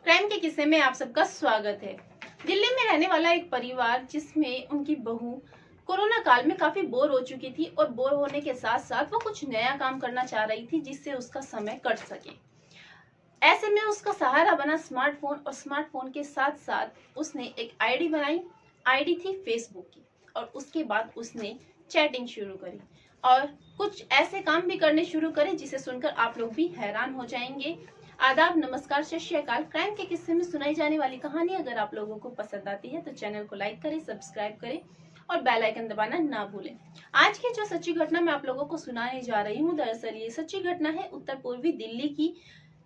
Crime के किस्से में आप सबका स्वागत है। दिल्ली में रहने वाला एक परिवार जिसमें उनकी बहू कोरोना काल में काफी बोर हो चुकी थी और बोर होने के साथ साथ वो कुछ नया काम करना चाह रही थी जिससे उसका समय कट सके। ऐसे में उसका सहारा बना स्मार्टफोन और स्मार्टफोन के साथ साथ उसने एक आईडी बनाई। आईडी थी फेसबुक की और उसके बाद उसने चैटिंग शुरू करी और कुछ ऐसे काम भी करने शुरू करे जिसे सुनकर आप लोग भी हैरान हो जाएंगे। आदाब, नमस्कार, सत श्री अकाल। क्राइम के किस्से में सुनाई जाने वाली कहानी अगर आप लोगों को पसंद आती है तो चैनल को लाइक करें, सब्सक्राइब करें और बेल आइकन दबाना ना भूलें। आज की जो सच्ची घटना मैं आप लोगों को सुनाने जा रही हूँ, दरअसल ये सच्ची घटना है उत्तर पूर्वी दिल्ली की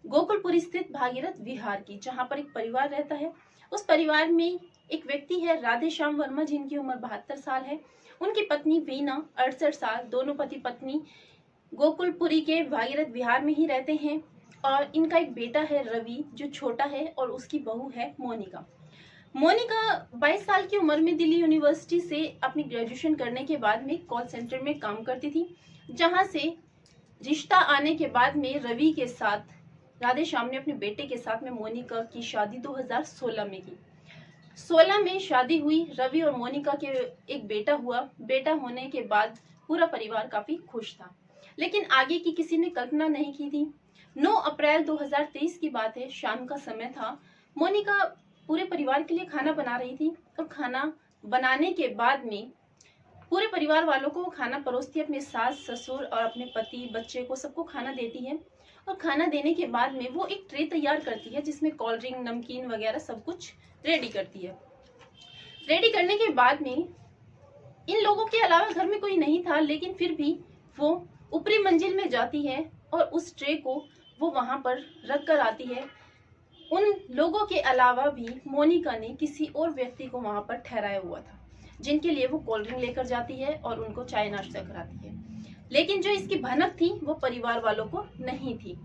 गोकुलपुरी स्थित भागीरथ विहार की, जहाँ पर एक परिवार रहता है। उस परिवार में एक व्यक्ति है राधे श्याम वर्मा, जिनकी उम्र 72 साल है। उनकी पत्नी वीना 68 साल। दोनों पति पत्नी गोकुलपुरी के भागीरथ विहार में ही रहते हैं और इनका एक बेटा है रवि जो छोटा है और उसकी बहू है मोनिका। मोनिका 22 साल की उम्र में दिल्ली यूनिवर्सिटी से अपनी ग्रेजुएशन करने के बाद में कॉल सेंटर में काम करती थी, जहां से रिश्ता आने के बाद में रवि के साथ राधे श्याम ने अपने बेटे के साथ में मोनिका की शादी 2016 में की। 16 में शादी हुई। रवि और मोनिका के एक बेटा हुआ। बेटा होने के बाद पूरा परिवार काफी खुश था, लेकिन आगे की किसी ने कल्पना नहीं की थी। 9 अप्रैल 2023 की बात है, शाम का समय था। मोनिका पूरे परिवार के लिए खाना बना रही थी और खाना बनाने के बाद में पूरे परिवार वालों को वो खाना परोसती है, अपने सास ससुर और अपने पति बच्चे को सबको खाना देती है। और खाना देने के बाद में वो एक ट्रे तैयार करती है जिसमें कोल्ड ड्रिंक, नमकीन वगैरह सब कुछ रेडी करती है। रेडी करने के बाद में इन लोगों के अलावा घर में कोई नहीं था, लेकिन फिर भी वो ऊपरी मंजिल में जाती है और उस ट्रे को वो वहां पर रख कर आती है। उन लोगों के अलावा भी मोनिका ने किसी और व्यक्ति को वहां पर ठहराया हुआ था, जिनके लिए वो कोल्ड ड्रिंक लेकर जाती है और उनको चाय नाश्ता कराती है। लेकिन जो इसकी भनक थी वो परिवार वालों को नहीं थी।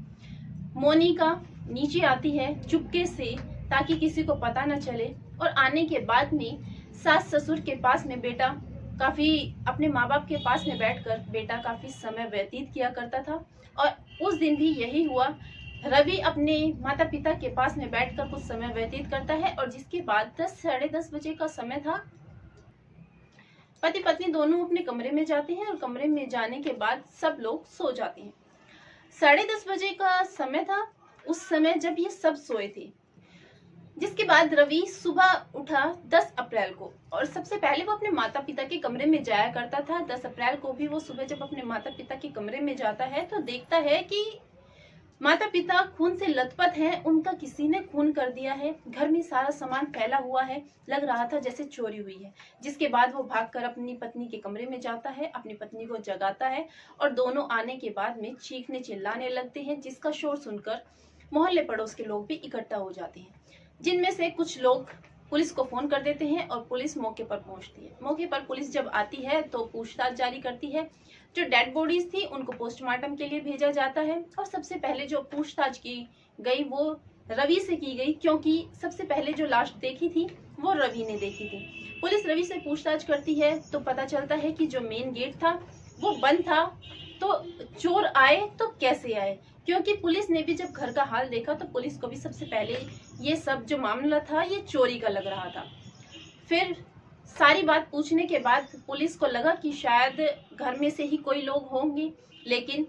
मोनिका नीचे आती है चुपके से ताकि किसी को पता न चले और आने के बाद में सास ससुर के पास में बेटा काफी अपने माँ बाप के पास में बैठकर बेटा काफी समय व्यतीत किया करता था। और उस दिन भी यही हुआ। रवि अपने माता पिता के पास में बैठकर कुछ समय व्यतीत करता है और जिसके बाद 10 साढ़े 10 बजे का समय था। पति पत्नी दोनों अपने कमरे में जाते हैं और कमरे में जाने के बाद सब लोग सो जाते हैं। 10:30 बजे का समय था उस समय जब ये सब सोए थे। जिसके बाद रवि सुबह उठा 10 अप्रैल को और सबसे पहले वो अपने माता पिता के कमरे में जाया करता था। 10 अप्रैल को भी वो सुबह जब अपने माता पिता के कमरे में जाता है तो देखता है कि माता पिता खून से लथपथ हैं। उनका किसी ने खून कर दिया है। घर में सारा सामान फैला हुआ है, लग रहा था जैसे चोरी हुई है। जिसके बाद वो भागकर अपनी पत्नी के कमरे में जाता है, अपनी पत्नी को जगाता है और दोनों आने के बाद में चीखने चिल्लाने लगते हैं, जिसका शोर सुनकर मोहल्ले पड़ोस के लोग भी इकट्ठा हो जाते हैं, जिनमें से कुछ लोग पुलिस को फोन कर देते हैं और पुलिस मौके पर पहुंचती है। मौके पर पुलिस जब आती है तो पूछताछ जारी करती है। जो डेड बॉडीज थी उनको पोस्टमार्टम के लिए भेजा जाता है और सबसे पहले जो पूछताछ की गई वो रवि से की गई, क्योंकि सबसे पहले जो लाश देखी थी वो रवि ने देखी थी। पुलिस रवि से पूछताछ करती है तो पता चलता है कि जो मेन गेट था वो बंद था, तो चोर आए तो कैसे आए, क्योंकि पुलिस ने भी जब घर का हाल देखा तो पुलिस को भी सबसे पहले ये सब जो मामला था ये चोरी का लग रहा था। फिर सारी बात पूछने के बाद पुलिस को लगा कि शायद घर में से ही कोई लोग होंगे, लेकिन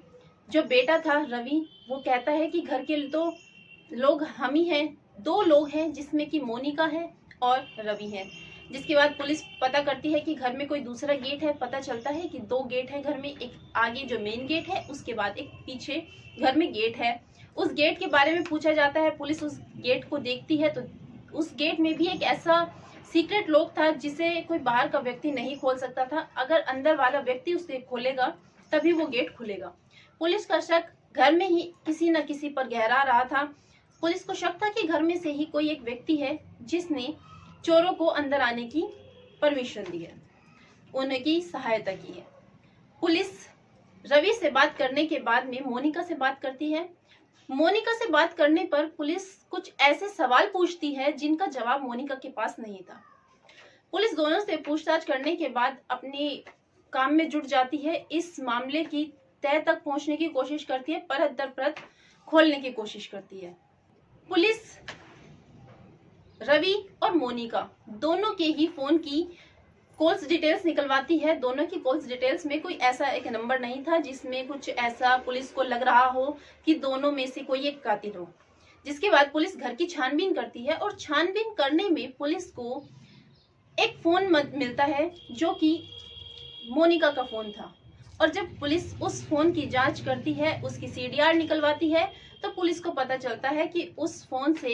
जो बेटा था रवि वो कहता है कि घर के तो लोग हम ही हैं, 2 लोग हैं जिसमें कि मोनिका है और रवि है। जिसके बाद पुलिस पता करती है कि घर में कोई दूसरा गेट है। पता चलता है कि 2 गेट है घर में, एक आगे जो मेन गेट है उसके बाद एक पीछे घर में गेट है। उस गेट के बारे में पूछा जाता है। पुलिस उस गेट को देखती है तो उस गेट में भी एक ऐसा सीक्रेट लॉक था जिसे कोई बाहर का व्यक्ति नहीं खोल सकता था। अगर अंदर वाला व्यक्ति उसे खोलेगा तभी वो गेट खुलेगा। पुलिस का शक घर में ही किसी न किसी पर गहरा रहा था। पुलिस को शक था कि घर में से ही कोई एक व्यक्ति है जिसने चोरों को अंदर आने की परमिशन दी है, उनकी सहायता की है। पुलिस रवि से बात करने के बाद में मोनिका से बात करती है। मोनिका से बात करने पर पुलिस कुछ ऐसे सवाल पूछती है जिनका जवाब मोनिका के पास नहीं था। पुलिस दोनों से पूछताछ करने के बाद अपने काम में जुट जाती है। इस मामले की तह तक पहुंचने की कोशिश करती है, परत दर परत खोलने की कोशिश करती है। पुलिस रवि और मोनिका दोनों के ही फोन की कॉल्स डिटेल्स निकलवाती है। दोनों की कॉल्स डिटेल्स में कोई ऐसा एक नंबर नहीं था जिसमें कुछ ऐसा पुलिस को लग रहा हो कि दोनों में से कोई एक कातिल हो। जिसके बाद पुलिस घर की छानबीन करती है और छानबीन करने में पुलिस को एक फोन मिलता है जो कि मोनिका का फोन था। और जब पुलिस उस फोन की जांच करती है, उसकी सीडीआर निकलवाती है, तो पुलिस को पता चलता है कि उस फोन से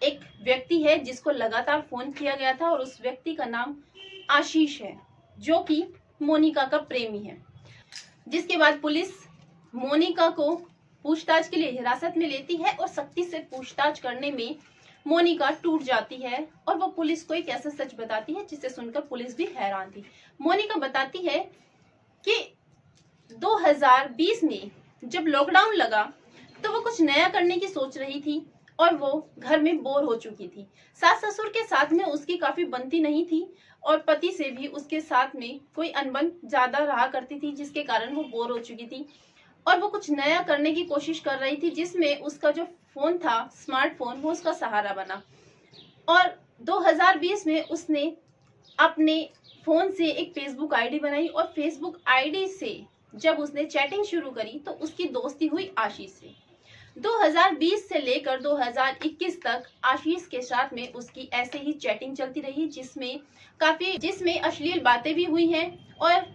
एक व्यक्ति है जिसको लगातार फोन किया गया था और उस व्यक्ति का नाम आशीष है जो कि मोनिका का प्रेमी है। जिसके बाद पुलिस मोनिका को पूछताछ के लिए हिरासत में लेती है और सख्ती से पूछताछ करने में मोनिका टूट जाती है और वो पुलिस को एक ऐसा सच बताती है जिसे सुनकर पुलिस भी हैरान थी। मोनिका बताती है कि 2020 में जब लॉकडाउन लगा तो वो कुछ नया करने की सोच रही थी और वो घर में बोर हो चुकी थी। सास ससुर के साथ में उसकी काफी बनती नहीं थी और पति से भी उसके साथ में कोई अनबन ज्यादा रहा करती थी, जिसके कारण वो बोर हो चुकी थी और वो कुछ नया करने की कोशिश कर रही थी, जिसमें उसका जो फोन था, स्मार्टफोन, वो उसका सहारा बना। और 2020 में उसने अपने फोन से एक फेसबुक आईडी बनाई और फेसबुक आईडी से जब उसने चैटिंग शुरू करी तो उसकी दोस्ती हुई आशीष से। 2020 से लेकर 2021 तक आशीष के साथ में उसकी ऐसे ही चैटिंग चलती रही, जिसमें अश्लील बातें भी हुई हैं और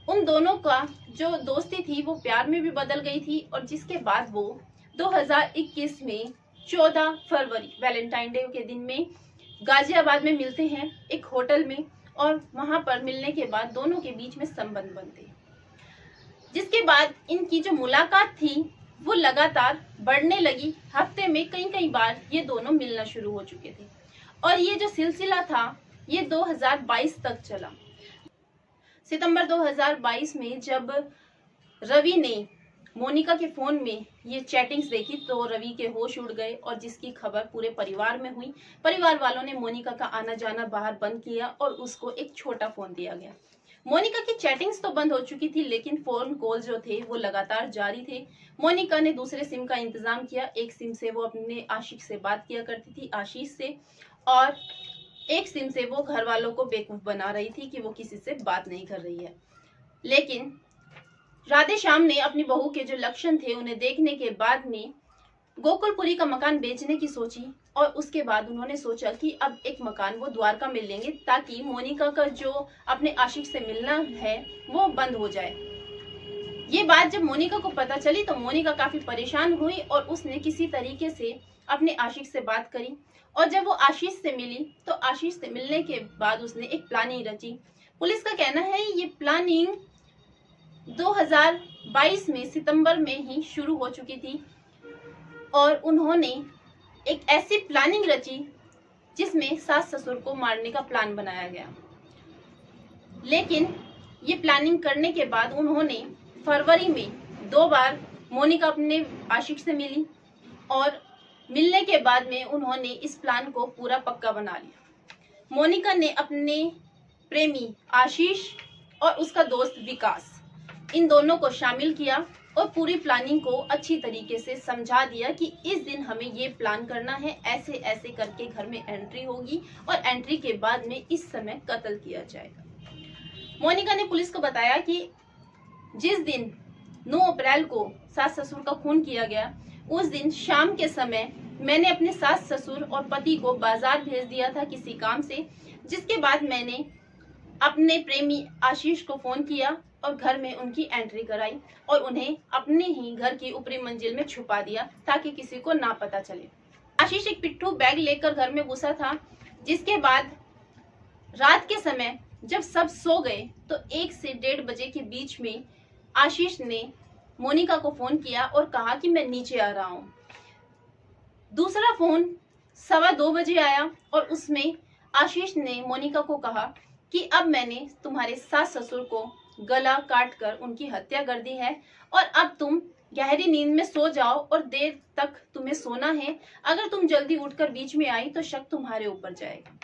उन दोनों का जो दोस्ती थी वो प्यार में भी बदल गई थी। और जिसके बाद वो 2021 में 14 फरवरी वैलेंटाइन डे के दिन में गाजियाबाद में मिलते हैं एक होटल में और वहां पर मिलने के बाद दोनों के बीच में संबंध बनते हैं। जिसके बाद इनकी जो मुलाकात थी वो लगातार बढ़ने लगी। हफ्ते में कई बार ये दोनों मिलना शुरू हो चुके थे और ये जो सिलसिला था ये 2022 तक चला। सितंबर 2022 में जब रवि ने मोनिका के फोन में ये चैटिंग्स देखी तो रवि के होश उड़ गए और जिसकी खबर पूरे परिवार में हुई। परिवार वालों ने मोनिका का आना जाना बाहर बंद किया और उसको एक छोटा फोन दिया गया। मोनिका की चैटिंग्स तो बंद हो चुकी थी लेकिन फोन कॉल जो थे वो लगातार जारी थे। मोनिका ने दूसरे सिम का इंतजाम किया। एक सिम से वो अपने आशिक से बात किया करती थी, आशीष से, और एक सिम से वो घर वालों को बेवकूफ बना रही थी कि वो किसी से बात नहीं कर रही है। लेकिन राधे श्याम ने अपनी बहू के जो लक्षण थे उन्हें देखने के बाद में गोकुलपुरी का मकान बेचने की सोची और उसके बाद उन्होंने सोचा कि अब एक मकान वो द्वारका में लेंगे ताकि मोनिका का जो अपने आशिक से मिलना है वो बंद हो जाए। ये बात जब मोनिका को पता चली तो मोनिका काफी परेशान हुई और उसने किसी तरीके से अपने आशिक से बात करी और जब वो आशीष से मिली तो आशीष से मिलने के बाद उसने एक प्लानिंग रची। पुलिस का कहना है ये प्लानिंग 2022 में सितंबर में ही शुरू हो चुकी थी और उन्होंने एक ऐसी प्लानिंग रची जिसमें सास ससुर को मारने का प्लान बनाया गया। लेकिन ये प्लानिंग करने के बाद उन्होंने फरवरी में 2 बार मोनिका अपने आशिक से मिली और मिलने के बाद में उन्होंने इस प्लान को पूरा पक्का बना लिया। मोनिका ने अपने प्रेमी आशीष और उसका दोस्त विकास, इन दोनों को शामिल किया और पूरी प्लानिंग को अच्छी तरीके से समझा दिया कि इस दिन हमें ये प्लान करना है, ऐसे ऐसे करके घर में एंट्री होगी और एंट्री के बाद में इस समय कत्ल किया जाएगा। मोनिका ने पुलिस को बताया कि जिस दिन 9 अप्रैल को सास ससुर का खून किया गया उस दिन शाम के समय मैंने अपने सास ससुर और पति को बाजार भेज दिया था किसी काम से, जिसके बाद मैंने अपने प्रेमी आशीष को फोन किया और घर में उनकी एंट्री कराई और उन्हें अपने ही घर की ऊपरी मंजिल में छुपा दिया ताकि किसी को ना पता चले। आशीष एक पिट्ठू बैग लेकर घर में घुसा था। जिसके बाद रात के समय जब सब सो गए तो 1 से 1:30 बजे के बीच में आशीष ने मोनिका को फोन किया और कहा कि मैं नीचे आ रहा हूँ। दूसरा फोन 2:15 बजे आया और उसमें आशीष ने मोनिका को कहा कि अब मैंने तुम्हारे सास ससुर को गला काट कर उनकी हत्या कर दी है और अब तुम गहरी नींद में सो जाओ और देर तक तुम्हें सोना है। अगर तुम जल्दी उठकर बीच में आई तो शक तुम्हारे ऊपर जाएगा।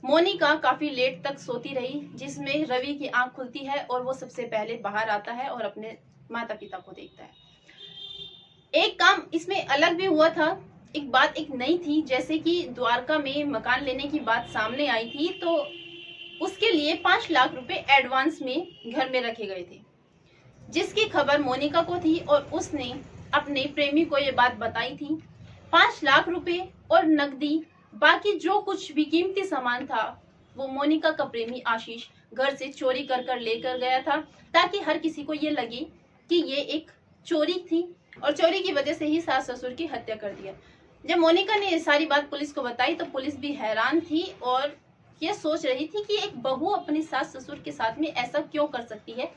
मोनिका काफी लेट तक सोती रही, जिसमें रवि की आंख खुलती है और वो सबसे पहले बाहर आता है और अपने माता पिता को देखता है। एक काम इसमें अलग भी हुआ था। एक बात एक नई थी, जैसे कि द्वारका में मकान लेने की बात सामने आई थी, तो उसके लिए 5 लाख रुपए एडवांस में घर में रखे गए थे, जिसकी खबर मोनिका को थी और उसने अपने प्रेमी को ये बात बताई थी। 5 लाख रुपए और नकदी, बाकी जो कुछ भी कीमती सामान था, वो मोनिका का प्रेमी आशीष घर से चोरी कर कर लेकर गया था, ताकि हर किसी को ये लगे कि ये एक चोरी थी और चोरी की वजह से ही सास ससुर की हत्या कर दिया। जब मोनिका ने ये सारी बात पुलिस को बताई तो पुलिस भी हैरान थी और ये सोच रही थी कि एक बहू अपनी सास ससुर के साथ में ऐसा क्यों कर सकती है,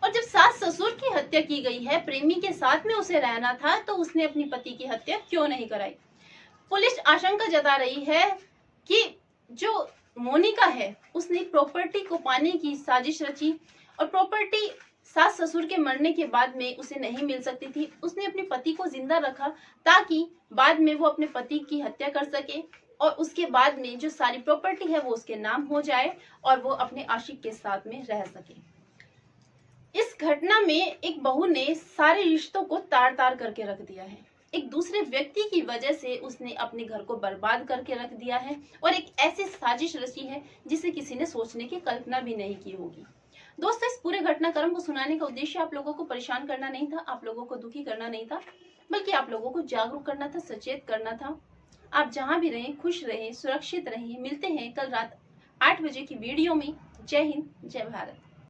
और जब सास ससुर की हत्या की गई है, प्रेमी के साथ में उसे रहना था, तो उसने अपनी पति की हत्या क्यों नहीं कराई। पुलिस आशंका जता रही है कि जो मोनिका है उसने प्रॉपर्टी को पाने की साजिश रची और प्रॉपर्टी सास ससुर के मरने के बाद में उसे नहीं मिल सकती थी। उसने अपने पति को जिंदा रखा ताकि बाद में वो अपने पति की हत्या कर सके और उसके बाद में जो सारी प्रॉपर्टी है वो उसके नाम हो जाए और वो अपने आशिक के साथ में रह सके। इस घटना में एक बहू ने सारे रिश्तों को तार तार करके रख दिया है। एक दूसरे व्यक्ति की वजह से उसने अपने घर को बर्बाद करके रख दिया है और एक ऐसी साजिश रची है जिसे किसी ने सोचने की कल्पना भी नहीं की होगी। दोस्तों, इस पूरे घटनाक्रम को सुनाने का उद्देश्य आप लोगों को परेशान करना नहीं था, आप लोगों को दुखी करना नहीं था, बल्कि आप लोगों को जागरूक करना था, सचेत करना था। आप जहां भी रहें खुश रहें, सुरक्षित रहें। मिलते हैं कल रात 8 बजे की वीडियो में। जय हिंद, जय भारत।